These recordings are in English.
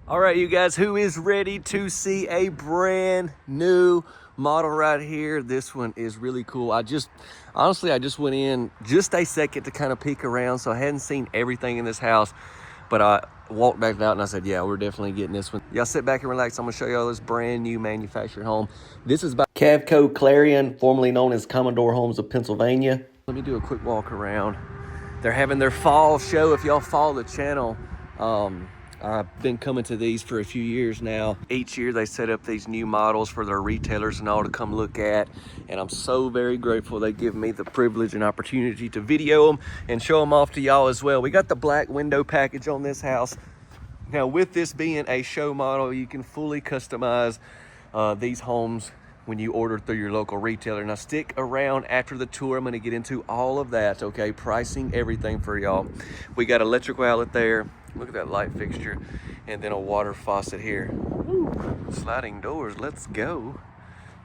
All right, you guys, who is ready to see a brand new model right here? This one is really cool. Honestly, I just went in just a second to kind of peek around, so I hadn't seen everything in this house, but I walked back out and I said, yeah, we're definitely getting this one. Y'all sit back and relax. I'm gonna show y'all this brand new manufactured home. This is by Cavco Clarion, formerly known as Commodore Homes of Pennsylvania. Let me do a quick walk around. They're having their fall show. If y'all follow the channel, I've been coming to these for a few years now. Each year they set up these new models for their retailers and all to come look at. And I'm so very grateful they give me the privilege and opportunity to video them and show them off to y'all as well. We got the black window package on this house. Now with this being a show model, you can fully customize these homes when you order through your local retailer. Now stick around after the tour. I'm gonna get into all of that, okay? Pricing, everything for y'all. We got electrical outlet there. Look at that light fixture. And then a water faucet here. Woo. Sliding doors, let's go.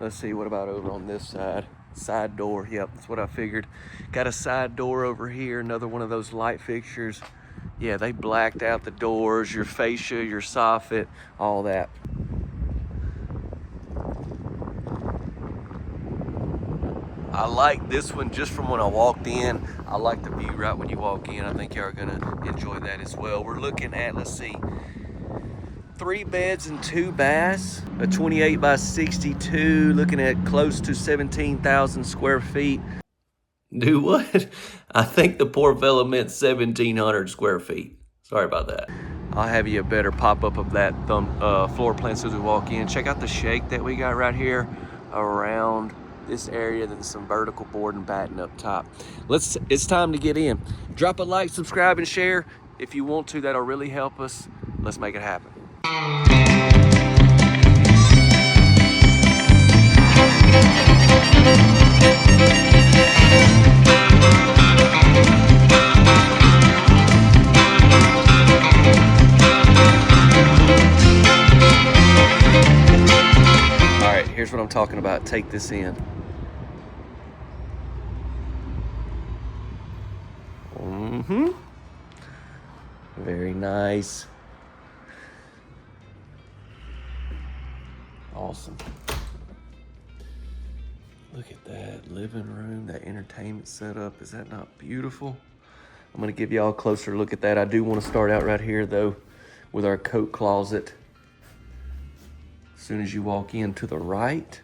Let's see, what about over on this side? Side door, yep, that's what I figured. Got a side door over here, another one of those light fixtures. Yeah, they blacked out the doors, your fascia, your soffit, all that. I like this one just from when I walked in. I like the view right when you walk in. I think y'all are gonna enjoy that as well. We're looking at, let's see, 3 beds and 2 baths, a 28 by 62, looking at close to 17,000 square feet. Do what? I think the poor fella meant 1,700 square feet. Sorry about that. I'll have you a better pop-up of that floor plan as we walk in. Check out the shake that we got right here around this area, then some vertical board and batting up top. It's time to get in. Drop a like, subscribe, and share if you want to. That'll really help us. Let's make it happen. All right, here's what I'm talking about. Take this in. Very nice. Awesome. Look at that living room, that entertainment setup. Is that not beautiful? I'm gonna give y'all a closer look at that. I do want to start out right here though with our coat closet. As soon as you walk in to the right,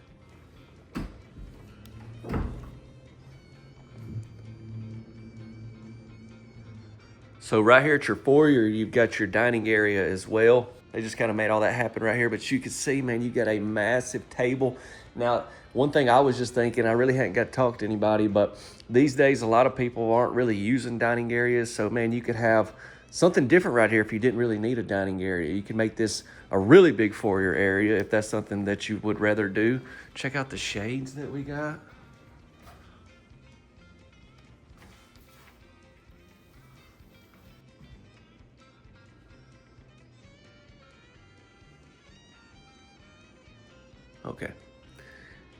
so right here at your foyer, you've got your dining area as well. They just kind of made all that happen right here, but you can see, man, you got a massive table. Now, one thing I was just thinking, I really hadn't got to talk to anybody, but these days, a lot of people aren't really using dining areas. So, man, you could have something different right here if you didn't really need a dining area. You can make this a really big foyer area if that's something that you would rather do. Check out the shades that we got. Okay,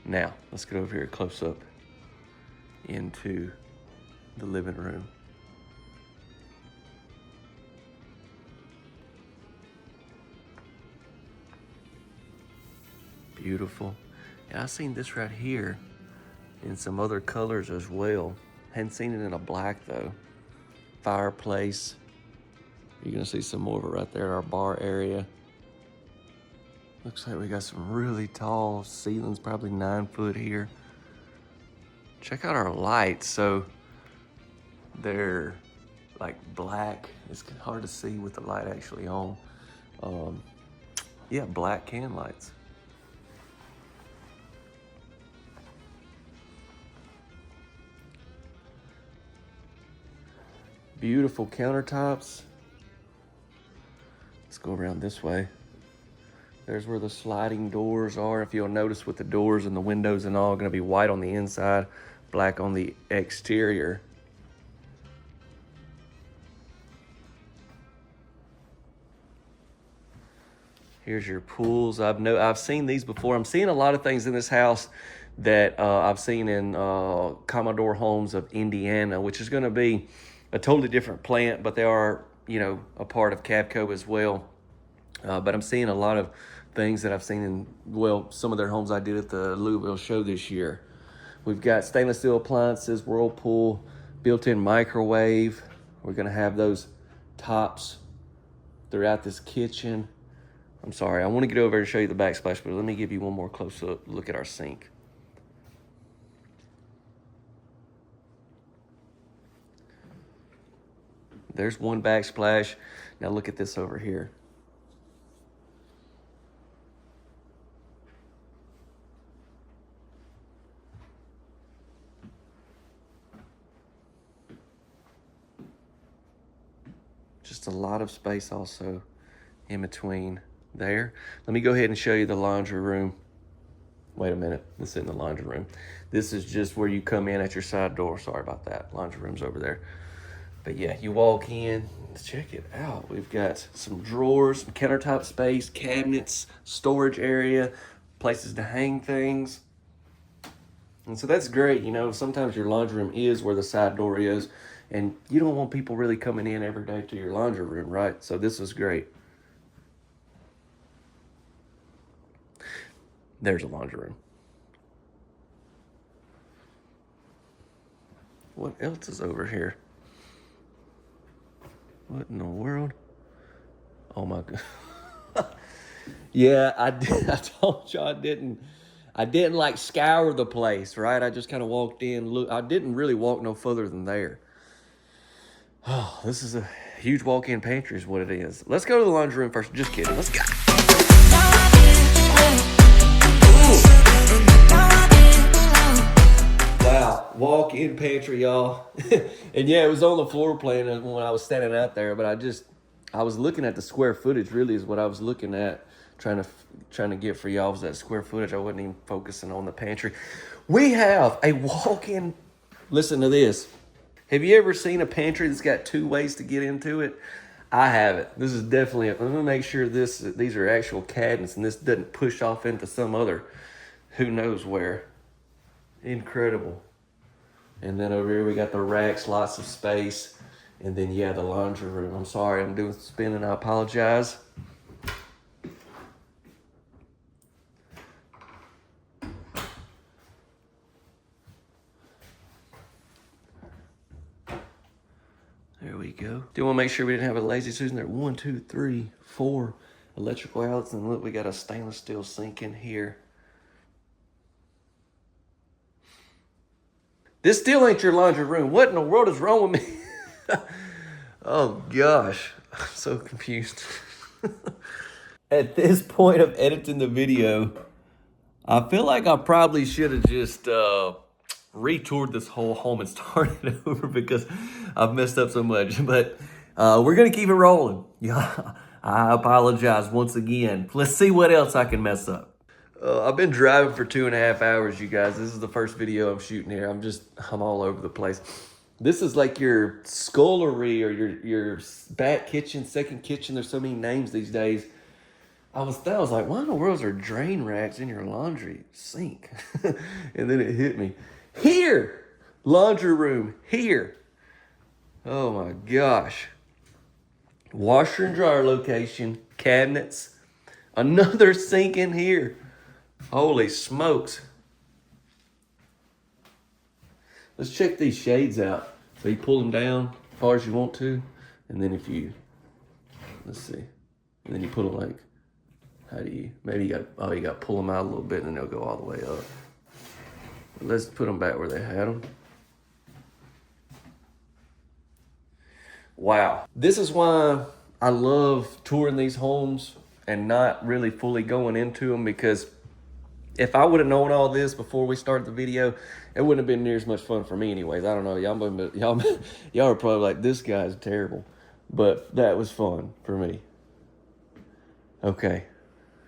now let's get over here close up into the living room. Beautiful. And I've seen this right here in some other colors as well. Hadn't seen it in a black though. Fireplace. You're gonna see some more of it right there in our bar area. Looks like we got some really tall ceilings, probably 9 foot here. Check out our lights. So they're like black. It's hard to see with the light actually on. Yeah, black can lights. Beautiful countertops. Let's go around this way. There's where the sliding doors are. If you'll notice with the doors and the windows and all, gonna be white on the inside, black on the exterior. Here's your pools. I've seen these before. I'm seeing a lot of things in this house that I've seen in Commodore Homes of Indiana, which is gonna be a totally different plant, but they are, you know, a part of Cavco as well. But I'm seeing a lot of things that I've seen in, well, some of their homes I did at the Louisville show this year. We've got stainless steel appliances, Whirlpool, built-in microwave. We're gonna have those tops throughout this kitchen. I'm sorry, I wanna get over and show you the backsplash, but let me give you one more close-up look at our sink. There's one backsplash. Now look at this over here. Just a lot of space also in between there. Let me go ahead and show you the laundry room. Wait a minute, this isn't the laundry room. This is just where you come in at your side door. Sorry about that, laundry room's over there. But yeah, you walk in, check it out. We've got some drawers, some countertop space, cabinets, storage area, places to hang things. And so that's great. You know, sometimes your laundry room is where the side door is, and you don't want people really coming in every day to your laundry room, right? So this is great. There's a laundry room. What else is over here? What in the world? Oh my God. Yeah, I told you I didn't like scour the place, right? I just kind of walked in. Look, I didn't really walk no further than there. Oh, this is a huge walk-in pantry is what it is. Let's go to the laundry room first. Just kidding. Let's go. Wow, walk-in pantry, y'all. And yeah, it was on the floor plan when I was standing out there, but I was looking at the square footage, really is what I was looking at, trying to get for y'all was that square footage. I wasn't even focusing on the pantry. We have a walk-in, listen to this. Have you ever seen a pantry that's got two ways to get into it? I haven't. This is definitely, I'm gonna make sure these are actual cabinets and this doesn't push off into some other, who knows where. Incredible. And then over here we got the racks, lots of space. And then yeah, the laundry room. I'm sorry, I'm doing spinning, I apologize. There we go. Do want to make sure we didn't have a lazy Susan there. 1, 2, 3, 4 electrical outlets. And look, we got a stainless steel sink in here. This still ain't your laundry room. What in the world is wrong with me? Oh gosh, I'm so confused. At this point of editing the video, I feel like I probably should have just retoured this whole home and started over because I've messed up so much. But we're gonna keep it rolling. Yeah, I apologize once again. Let's see what else I can mess up. I've been driving for 2.5 hours, you guys. This is the first video I'm shooting here. I'm all over the place. This is like your scullery or your back kitchen, second kitchen. There's so many names these days. I was like, why in the world are drain racks in your laundry sink? And then it hit me. Here, laundry room, here. Oh my gosh. Washer and dryer location, cabinets, another sink in here. Holy smokes. Let's check these shades out. So you pull them down as far as you want to. And then let's see. And then you put them like, maybe you got to pull them out a little bit and then they'll go all the way up. But let's put them back where they had them. Wow. This is why I love touring these homes and not really fully going into them, because if I would have known all this before we started the video, it wouldn't have been near as much fun for me anyways. I don't know. Y'all are probably like, this guy's terrible. But that was fun for me. Okay.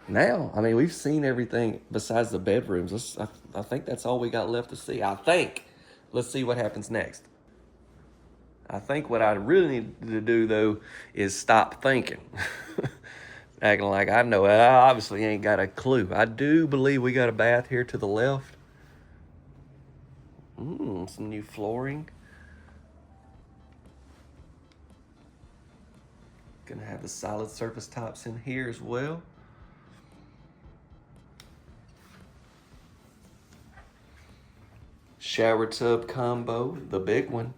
Now, I mean, we've seen everything besides the bedrooms. I think that's all we got left to see. I think. Let's see what happens next. I think what I really need to do, though, is stop thinking. Acting like I know. I obviously ain't got a clue. I do believe we got a bath here to the left. Some new flooring. Gonna have the solid surface tops in here as well. Shower tub combo, the big one.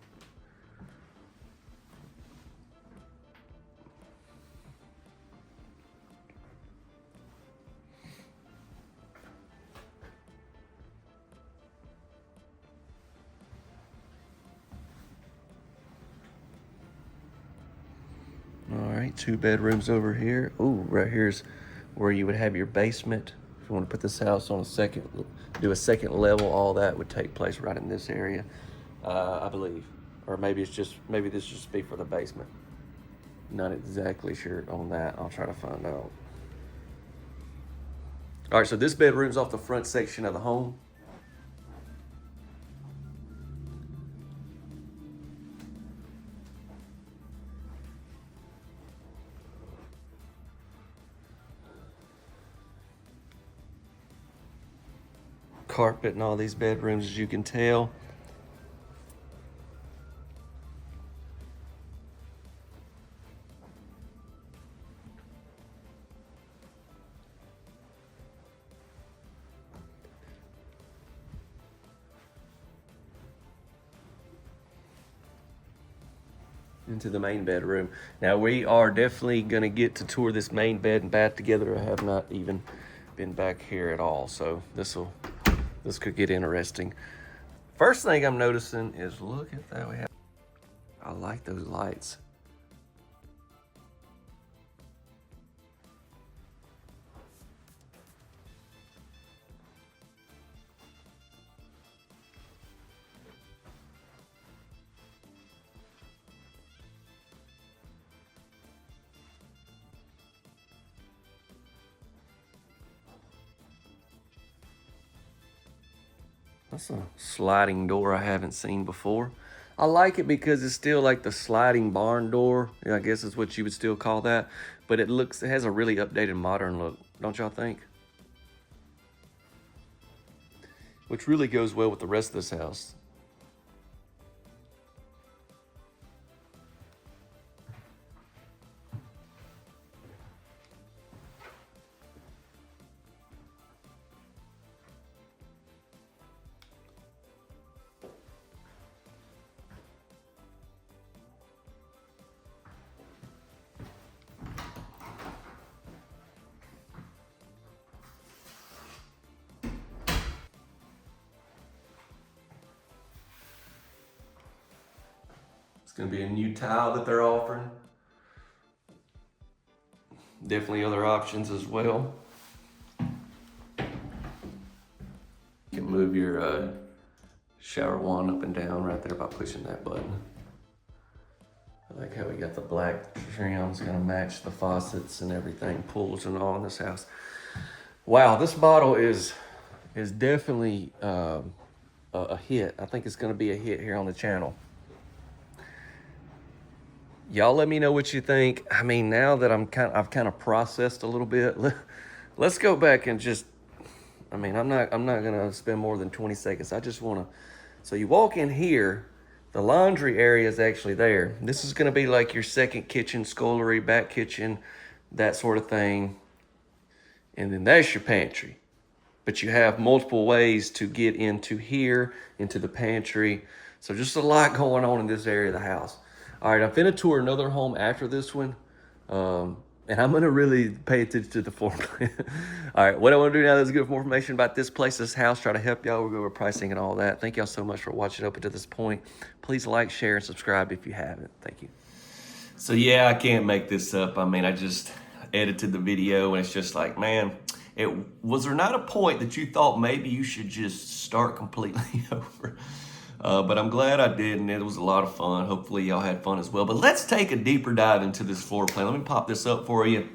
All right, 2 bedrooms over here. Ooh, right here's where you would have your basement. If you want to put this house on do a second level, all that would take place right in this area, I believe. Or maybe maybe this just be for the basement. Not exactly sure on that. I'll try to find out. All right, so this bedroom's off the front section of the home. Carpet in all these bedrooms, as you can tell. Into the main bedroom. Now we are definitely gonna get to tour this main bed and bath together. I have not even been back here at all, so this could get interesting. First thing I'm noticing is, look at that. I like those lights. That's a sliding door I haven't seen before. I like it because it's still like the sliding barn door. I guess is what you would still call that. But it has a really updated modern look, don't y'all think? Which really goes well with the rest of this house. It's gonna be a new tile that they're offering. Definitely other options as well. You can move your shower wand up and down right there by pushing that button. I like how we got the black trim. It's gonna match the faucets and everything, pools and all in this house. Wow, this model is definitely a hit. I think it's gonna be a hit here on the channel. Y'all let me know what you think. I mean, now that I've kind of processed a little bit, let's go back and just, I mean, I'm not gonna spend more than 20 seconds. I just wanna, so you walk in here, the laundry area is actually there. This is gonna be like your second kitchen, scullery, back kitchen, that sort of thing. And then that's your pantry. But you have multiple ways to get into here, into the pantry. So just a lot going on in this area of the house. All right, I'm finna tour another home after this one. And I'm gonna really pay attention to the floor plan. All right, what I wanna do now is give more information about this place, this house, try to help y'all. We'll go over pricing and all that. Thank y'all so much for watching up until this point. Please like, share, and subscribe if you haven't. Thank you. So yeah, I can't make this up. I mean, I just edited the video and it's just like, man, was there not a point that you thought maybe you should just start completely over? But I'm glad I did, and it was a lot of fun. Hopefully y'all had fun as well. But let's take a deeper dive into this floor plan. Let me pop this up for you.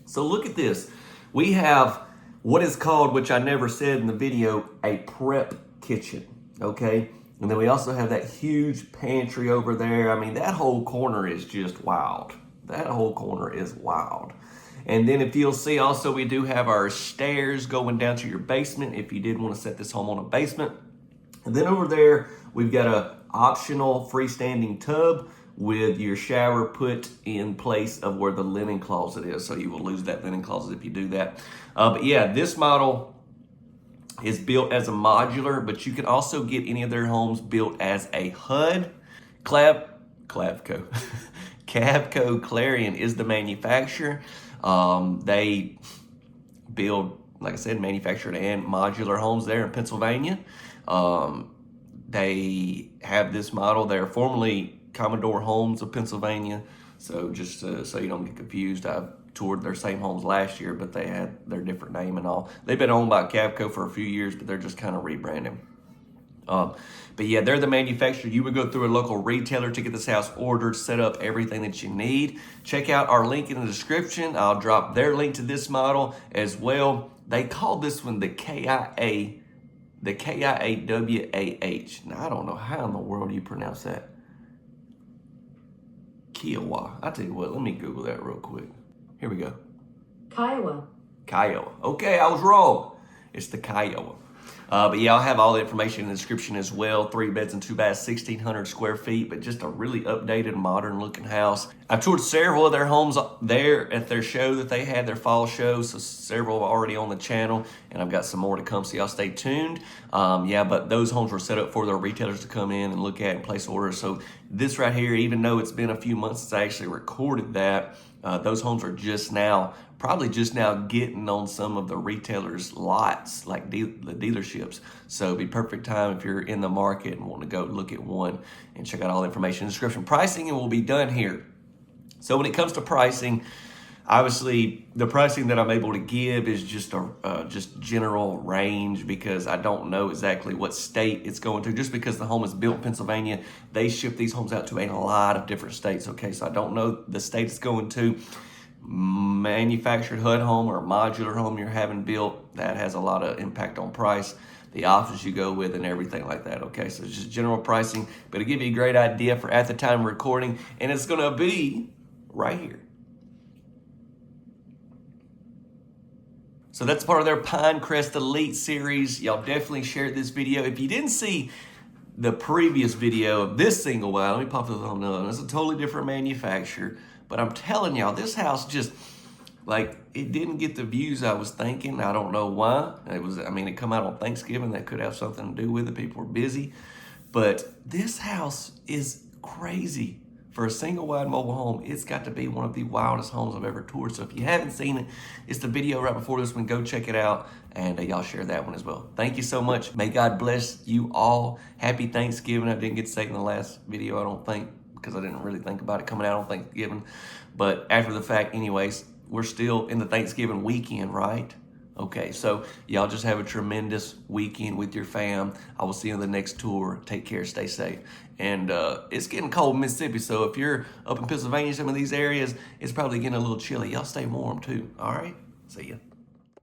So look at this. We have what is called, which I never said in the video, a prep kitchen, okay? And then we also have that huge pantry over there. I mean, that whole corner is just wild. That whole corner is wild. And then if you'll see also, we do have our stairs going down to your basement if you did want to set this home on a basement. And then over there, we've got a optional freestanding tub with your shower put in place of where the linen closet is. So you will lose that linen closet if you do that. But yeah, this model is built as a modular, but you can also get any of their homes built as a HUD. Cavco. Cavco Clarion is the manufacturer. They build, like I said, manufactured and modular homes there in Pennsylvania. They have this model. They're formerly Commodore Homes of Pennsylvania. So just so you don't get confused, I toured their same homes last year, but they had their different name and all. They've been owned by Cavco for a few years, but they're just kind of rebranding. But yeah, they're the manufacturer. You would go through a local retailer to get this house ordered, set up everything that you need. Check out our link in the description. I'll drop their link to this model as well. They call this one the Kiawah. Now, I don't know how in the world you pronounce that. Kiawah. I'll tell you what, let me Google that real quick. Here we go. Kiawah. Kiawah. Okay, I was wrong. It's the Kiawah. But yeah, I'll have all the information in the description as well. 3 beds and 2 baths, 1,600 square feet, but just a really updated, modern looking house. I've toured several of their homes there at their show that they had, their fall show. So several are already on the channel, and I've got some more to come, so y'all stay tuned. Yeah, but those homes were set up for their retailers to come in and look at and place orders. So this right here, even though it's been a few months since I actually recorded that, those homes are probably just now getting on some of the retailers' lots, like the dealerships. So it'd be perfect time if you're in the market and want to go look at one and check out all the information in the description. Pricing will be done here. So when it comes to pricing, obviously the pricing that I'm able to give is just a just general range, because I don't know exactly what state it's going to. Just because the home is built in Pennsylvania, they ship these homes out to a lot of different states. Okay, so I don't know the state it's going to. Manufactured HUD home or modular home you're having built, that has a lot of impact on price, the options you go with and everything like that. Okay, so it's just general pricing, but it'll give you a great idea for at the time of recording, and it's going to be right here. So that's part of their Pinecrest Elite series. Y'all definitely shared this video. If you didn't see the previous video of this single wide, let me pop the thumbnail. It's a totally different manufacturer. But I'm telling y'all, this house just, like, it didn't get the views I was thinking. I don't know why. It come out on Thanksgiving. That could have something to do with it. People were busy. But this house is crazy. For a single wide mobile home, it's got to be one of the wildest homes I've ever toured. So if you haven't seen it, it's the video right before this one. Go check it out, and y'all share that one as well. Thank you so much. May God bless you all. Happy Thanksgiving. I didn't get to say it in the last video, I don't think, because I didn't really think about it coming out on Thanksgiving. But after the fact, anyways, we're still in the Thanksgiving weekend, right? Okay, so y'all just have a tremendous weekend with your fam. I will see you on the next tour. Take care, stay safe. And it's getting cold in Mississippi, so if you're up in Pennsylvania, some of these areas, it's probably getting a little chilly. Y'all stay warm too, all right? See ya.